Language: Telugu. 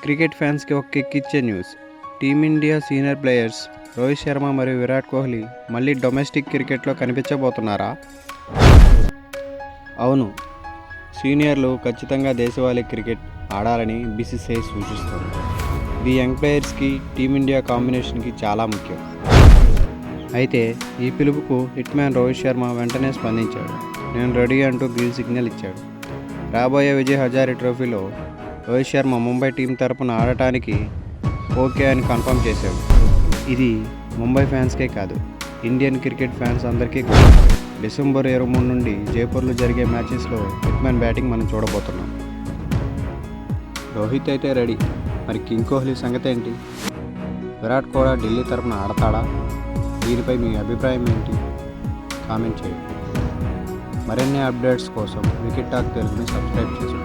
క్రికెట్ ఫ్యాన్స్కి ఒక కిక్ ఇచ్చే news. Team India senior players Rohit Sharma మరియు విరాట్ కోహ్లీ మళ్ళీ డొమెస్టిక్ క్రికెట్లో కనిపించబోతున్నారా? అవును, సీనియర్లు ఖచ్చితంగా దేశవాళీ క్రికెట్ ఆడాలని బీసీసీఐ సూచిస్తోంది. ఇది యంగ్ ప్లేయర్స్కి టీమిండియా కాంబినేషన్కి చాలా ముఖ్యం. అయితే ఈ పిలుపుకు హిట్ మ్యాన్ రోహిత్ శర్మ వెంటనే స్పందించాడు. నేను రెడీ అంటూ గ్రీన్ సిగ్నల్ ఇచ్చాడు. రాబోయే విజయ్ హజారే ట్రోఫీలో రోహిత్ శర్మ ముంబై టీం తరపున ఆడటానికి ఓకే అని కన్ఫర్మ్ చేశాడు. ఇది ముంబై ఫ్యాన్స్కే కాదు, ఇండియన్ క్రికెట్ ఫ్యాన్స్ అందరికీ కూడా. డిసెంబర్ 23 నుండి జైపూర్లో జరిగే మ్యాచెస్లో హిట్ మ్యాన్ బ్యాటింగ్ మనం చూడబోతున్నాం. రోహిత్ అయితే రెడీ, మరి కింగ్ కోహ్లీ సంగతి ఏంటి? విరాట్ కూడా ఢిల్లీ తరపున ఆడతాడా? దీనిపై మీ అభిప్రాయం ఏంటి? కామెంట్ చేయండి. మరిన్ని అప్డేట్స్ కోసం క్రికెట్ టాక్ తెలుగుని సబ్స్క్రైబ్ చేసుకోండి.